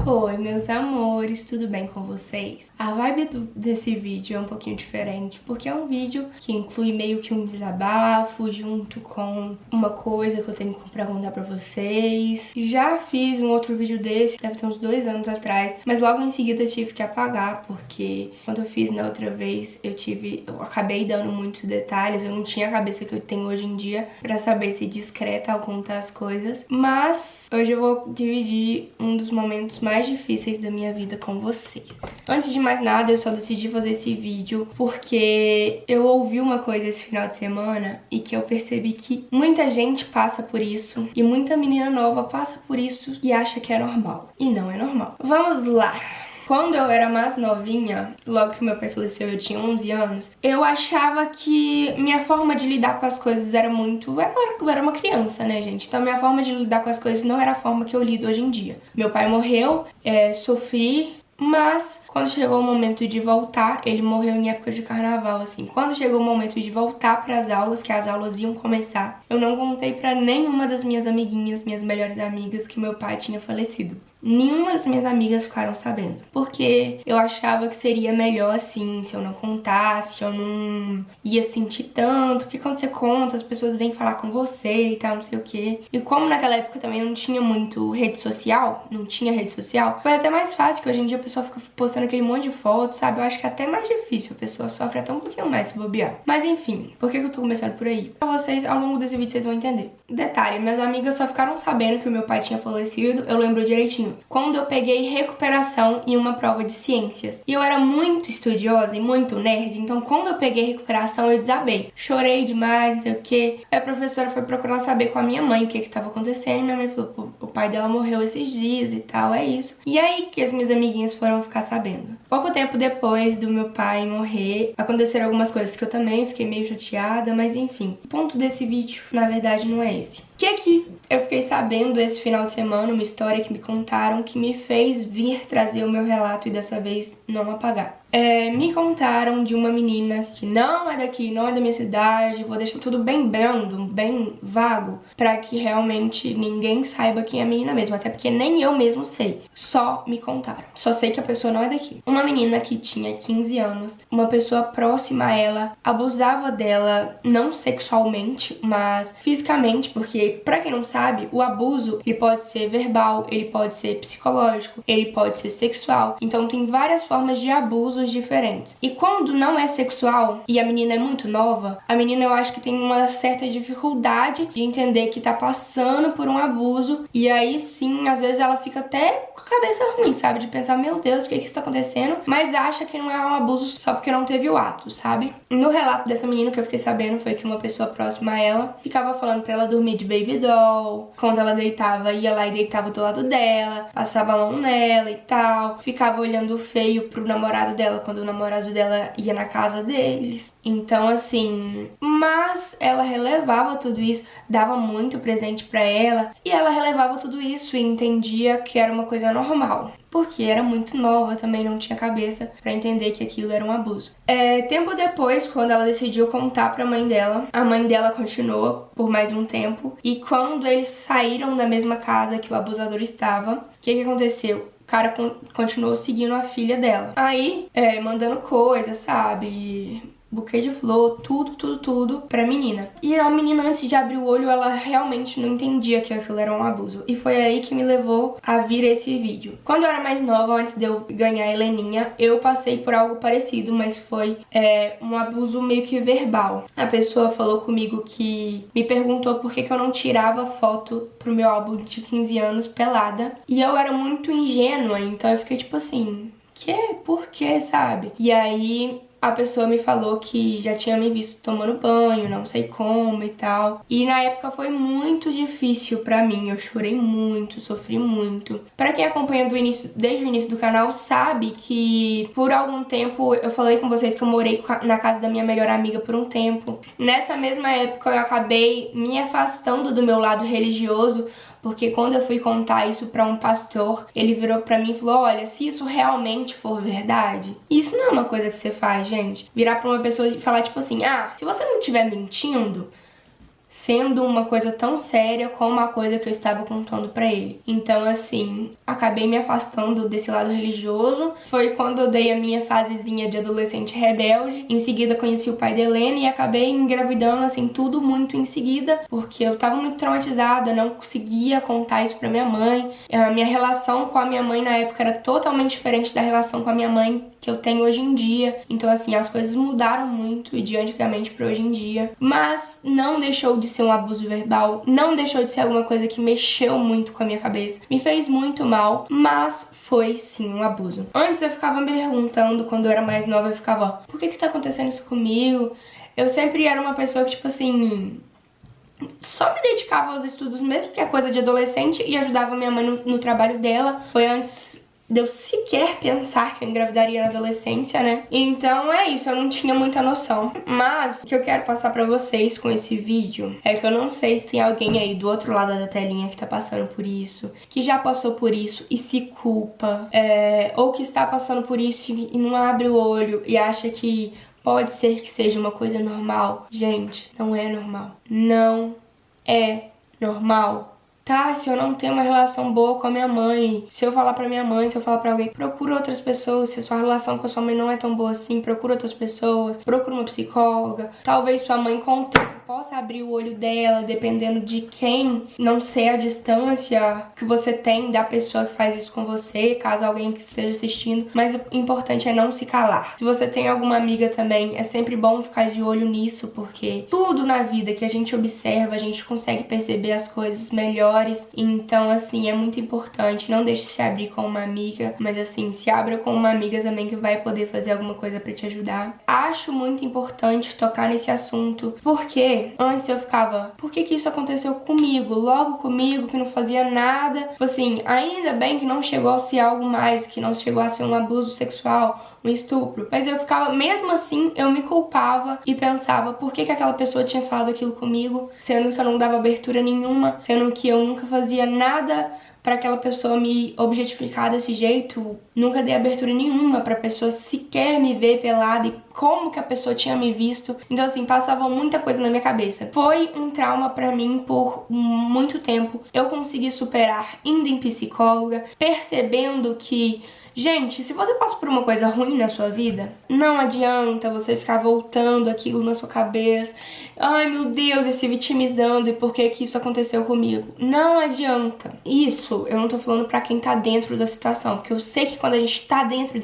Oi, meus amores, tudo bem com vocês? A vibe desse vídeo é um pouquinho diferente, porque é um vídeo que inclui meio que um desabafo junto com uma coisa que eu tenho pra contar pra vocês. Já fiz um outro vídeo desse, deve ter uns 2 anos atrás, mas logo em seguida eu tive que apagar, porque quando eu fiz na outra vez eu acabei dando muitos detalhes, eu não tinha a cabeça que eu tenho hoje em dia pra saber ser discreta ao contar as coisas, mas hoje eu vou dividir um dos momentos mais difíceis da minha vida com vocês. Antes de mais nada, eu só decidi fazer esse vídeo porque eu ouvi uma coisa esse final de semana e que eu percebi que muita gente passa por isso e muita menina nova passa por isso e acha que é normal. E não é normal. Vamos lá! Quando eu era mais novinha, logo que meu pai faleceu, eu tinha 11 anos, eu achava que minha forma de lidar com as coisas era muito... Eu era uma criança, né, gente? Então minha forma de lidar com as coisas não era a forma que eu lido hoje em dia. Meu pai morreu, sofri, mas quando chegou o momento de voltar, ele morreu em época de carnaval, assim. Quando chegou o momento de voltar para as aulas, que as aulas iam começar, eu não contei pra nenhuma das minhas amiguinhas, minhas melhores amigas, que meu pai tinha falecido. Nenhuma das minhas amigas ficaram sabendo, porque eu achava que seria melhor assim, se eu não contasse, eu não ia sentir tanto, porque quando você conta, as pessoas vêm falar com você e tal, não sei o quê. E como naquela época também não tinha muito rede social, foi até mais fácil, que hoje em dia a pessoa fica postando aquele monte de fotos, sabe? Eu acho que é até mais difícil, a pessoa sofre até um pouquinho mais se bobear. Mas enfim, por que eu tô começando por aí? Pra vocês, ao longo desse vídeo, vocês vão entender. Detalhe, minhas amigas só ficaram sabendo que o meu pai tinha falecido, eu lembro direitinho, quando eu peguei recuperação em uma prova de ciências. E eu era muito estudiosa e muito nerd, então quando eu peguei recuperação eu desabei. Chorei demais, não sei o que. Aí a professora foi procurar saber com a minha mãe o que tava acontecendo. E minha mãe falou, o pai dela morreu esses dias e tal, é isso. E aí que as minhas amiguinhas foram ficar sabendo. Pouco tempo depois do meu pai morrer, aconteceram algumas coisas que eu também fiquei meio chateada, mas enfim. O ponto desse vídeo, na verdade, não é esse. O que é que eu fiquei sabendo esse final de semana, uma história que me contaram que me fez vir trazer o meu relato e dessa vez não apagar. Me contaram de uma menina que não é daqui, não é da minha cidade, vou deixar tudo bem brando, bem vago, pra que realmente ninguém saiba quem é a menina mesmo, até porque nem eu mesmo sei, só me contaram. Só sei que a pessoa não é daqui. Uma menina que tinha 15 anos, uma pessoa próxima a ela, abusava dela, não sexualmente, mas fisicamente, porque, pra quem não sabe, o abuso, ele pode ser verbal, ele pode ser psicológico, ele pode ser sexual, então tem várias formas de abuso diferentes. E quando não é sexual e a menina é muito nova, a menina eu acho que tem uma certa dificuldade de entender que tá passando por um abuso, e aí sim, às vezes ela fica até com a cabeça ruim, sabe? De pensar, meu Deus, o que está acontecendo? Mas acha que não é um abuso só porque não teve o ato, sabe? No relato dessa menina que eu fiquei sabendo foi que uma pessoa próxima a ela ficava falando pra ela dormir de baby doll, quando ela deitava, ia lá e deitava do lado dela, passava a mão nela e tal, ficava olhando feio pro namorado dela quando o namorado dela ia na casa deles. Então assim, mas ela relevava tudo isso, dava muito presente pra ela, e ela relevava tudo isso e entendia que era uma coisa normal, porque era muito nova, também não tinha cabeça pra entender que aquilo era um abuso. Tempo depois, quando ela decidiu contar pra mãe dela, a mãe dela continuou por mais um tempo, e quando eles saíram da mesma casa que o abusador estava, o que aconteceu? O cara continuou seguindo a filha dela. Aí, mandando coisas, sabe? Buquê de flor, tudo pra menina. E a menina, antes de abrir o olho, ela realmente não entendia que aquilo era um abuso. E foi aí que me levou a vir esse vídeo. Quando eu era mais nova, antes de eu ganhar a Heleninha, eu passei por algo parecido, mas foi um abuso meio que verbal. A pessoa falou comigo que me perguntou por que eu não tirava foto pro meu álbum de 15 anos pelada. E eu era muito ingênua, então eu fiquei tipo assim, por quê, sabe? E aí a pessoa me falou que já tinha me visto tomando banho, não sei como e tal. E na época foi muito difícil pra mim, eu chorei muito, sofri muito. Pra quem acompanha desde o início do canal sabe que por algum tempo eu falei com vocês que eu morei na casa da minha melhor amiga por um tempo. Nessa mesma época eu acabei me afastando do meu lado religioso, porque quando eu fui contar isso pra um pastor, ele virou pra mim e falou, olha, se isso realmente for verdade, isso não é uma coisa que você faz, gente. Virar pra uma pessoa e falar tipo assim, se você não estiver mentindo, sendo uma coisa tão séria como a coisa que eu estava contando pra ele. Então, assim, acabei me afastando desse lado religioso. Foi quando eu dei a minha fasezinha de adolescente rebelde. Em seguida, conheci o pai da Helena e acabei engravidando, assim, tudo muito em seguida, porque eu tava muito traumatizada, não conseguia contar isso pra minha mãe. A minha relação com a minha mãe na época era totalmente diferente da relação com a minha mãe que eu tenho hoje em dia. Então, assim, as coisas mudaram muito de antigamente pra hoje em dia. Mas não deixou de ser um abuso verbal, não deixou de ser alguma coisa que mexeu muito com a minha cabeça. Me fez muito mal, mas foi sim um abuso. Antes eu ficava me perguntando, quando eu era mais nova, eu ficava, por que tá acontecendo isso comigo? Eu sempre era uma pessoa que, tipo assim, só me dedicava aos estudos mesmo, que é coisa de adolescente, e ajudava minha mãe no trabalho dela. Foi antes de eu sequer pensar que eu engravidaria na adolescência, né? Então é isso, eu não tinha muita noção. Mas o que eu quero passar pra vocês com esse vídeo é que eu não sei se tem alguém aí do outro lado da telinha que tá passando por isso, que já passou por isso e se culpa, ou que está passando por isso e não abre o olho e acha que pode ser que seja uma coisa normal. Gente, não é normal. Não é normal. Tá, se eu não tenho uma relação boa com a minha mãe, se eu falar pra minha mãe, se eu falar pra alguém, procura outras pessoas. Se a sua relação com a sua mãe não é tão boa assim, procura outras pessoas, procura uma psicóloga. Talvez sua mãe com o tempo possa abrir o olho dela, dependendo de quem, não sei a distância que você tem da pessoa que faz isso com você, caso alguém que esteja assistindo. Mas o importante é não se calar. Se você tem alguma amiga também, é sempre bom ficar de olho nisso, porque tudo na vida que a gente observa, a gente consegue perceber as coisas melhor. Então, assim, é muito importante. Não deixe de se abrir com uma amiga, mas assim, se abra com uma amiga também que vai poder fazer alguma coisa pra te ajudar. Acho muito importante tocar nesse assunto, porque antes eu ficava, por que isso aconteceu comigo? Logo comigo, que não fazia nada. Assim, ainda bem que não chegou a ser algo mais, que não chegou a ser um abuso sexual, um estupro. Mas eu ficava, mesmo assim, eu me culpava e pensava por que aquela pessoa tinha falado aquilo comigo, sendo que eu não dava abertura nenhuma, sendo que eu nunca fazia nada pra aquela pessoa me objetificar desse jeito, nunca dei abertura nenhuma pra pessoa sequer me ver pelada e como que a pessoa tinha me visto. Então, assim, passava muita coisa na minha cabeça. Foi um trauma pra mim por muito tempo. Eu consegui superar indo em psicóloga, percebendo que, gente, se você passa por uma coisa ruim na sua vida, não adianta você ficar voltando aquilo na sua cabeça. Ai, meu Deus, e se vitimizando, e por que que isso aconteceu comigo? Não adianta. Isso eu não tô falando pra quem tá dentro da situação, porque eu sei que quando a gente tá dentro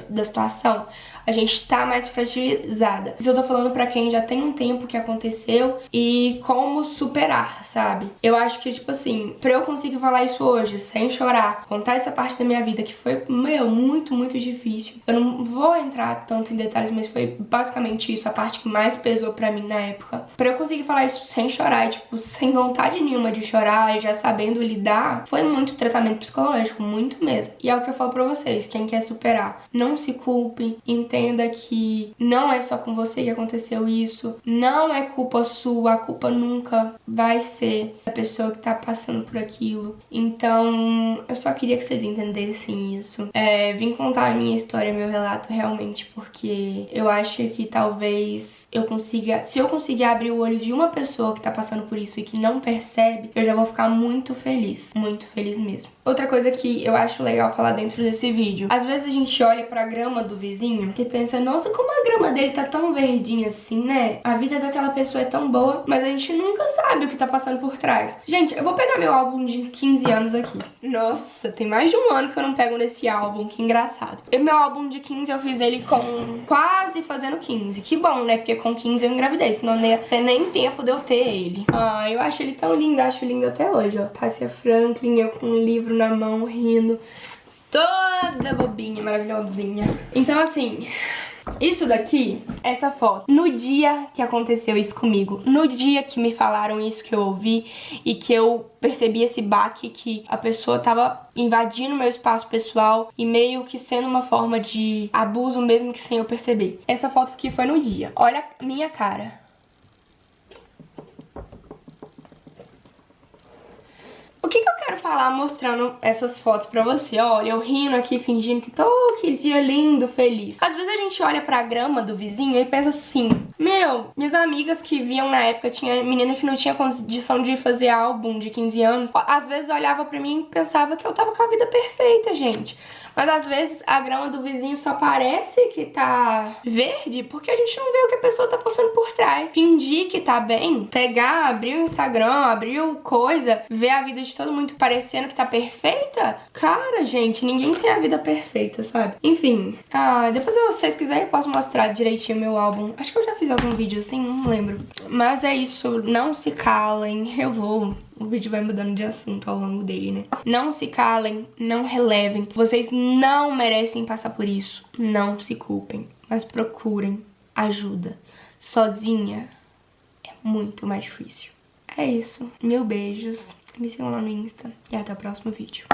da situação, a gente tá mais fragilizada. Isso eu tô falando pra quem já tem um tempo que aconteceu e como superar, sabe? Eu acho que, tipo assim, pra eu conseguir falar isso hoje, sem chorar, contar essa parte da minha vida que foi, muito, muito difícil. Eu não vou entrar tanto em detalhes, mas foi basicamente isso, a parte que mais pesou pra mim na época. Pra eu conseguir falar isso sem chorar, e, tipo, sem vontade nenhuma de chorar, e já sabendo lidar, foi muito tratamento psicológico, muito mesmo. E é o que eu falo pra vocês, quem quer superar, não se culpe, entenda que não é só com você que aconteceu isso, não é culpa sua, a culpa nunca vai ser da pessoa que tá passando por aquilo. Então, eu só queria que vocês entendessem isso. Vim contar a minha história, meu relato realmente, porque eu acho que talvez eu consiga, se eu conseguir abrir o olho de uma pessoa que tá passando por isso e que não percebe, eu já vou ficar muito feliz mesmo. Outra coisa que eu acho legal falar dentro desse vídeo, às vezes a gente olha pra grama do vizinho e pensa, nossa, como a grama dele tá tão verdinha assim, né? A vida daquela pessoa é tão boa, mas a gente nunca sabe o que tá passando por trás. Gente, eu vou pegar meu álbum de 15 anos aqui. Nossa, tem mais de um ano que eu não pego nesse álbum, que engraçado. E meu álbum de 15 eu fiz ele com quase fazendo 15. Que bom, né? Porque com 15 eu engravidei, senão não ia ter nem tempo de eu ter ele. Ah, eu acho ele tão lindo, acho lindo até hoje, ó. Tássia Franklin, eu com um livro na mão, rindo. Toda bobinha, maravilhosinha. Então, assim, isso daqui, essa foto, no dia que aconteceu isso comigo, no dia que me falaram isso, que eu ouvi e que eu percebi esse baque, que a pessoa tava invadindo meu espaço pessoal e meio que sendo uma forma de abuso mesmo que sem eu perceber. Essa foto aqui foi no dia. Olha a minha cara. O que eu quero falar mostrando essas fotos pra você? Olha, eu rindo aqui, fingindo que que dia lindo, feliz. Às vezes a gente olha pra grama do vizinho e pensa assim, meu, minhas amigas que viam na época, tinha menina que não tinha condição de fazer álbum de 15 anos, às vezes olhava pra mim e pensava que eu tava com a vida perfeita, gente. Mas às vezes a grama do vizinho só parece que tá verde porque a gente não vê o que a pessoa tá passando por trás. Fingir que tá bem, pegar, abrir o Instagram, abrir o coisa, ver a vida de todo mundo parecendo que tá perfeita. Cara, gente, ninguém tem a vida perfeita, sabe? Enfim, depois se vocês quiserem eu posso mostrar direitinho meu álbum. Acho que eu já fiz algum vídeo assim, não lembro. Mas é isso, não se calem, o vídeo vai mudando de assunto ao longo dele, né? Não se calem, não relevem. Vocês não merecem passar por isso. Não se culpem, mas procurem ajuda. Sozinha é muito mais difícil. É isso. Mil beijos. Me sigam lá no Insta e até o próximo vídeo.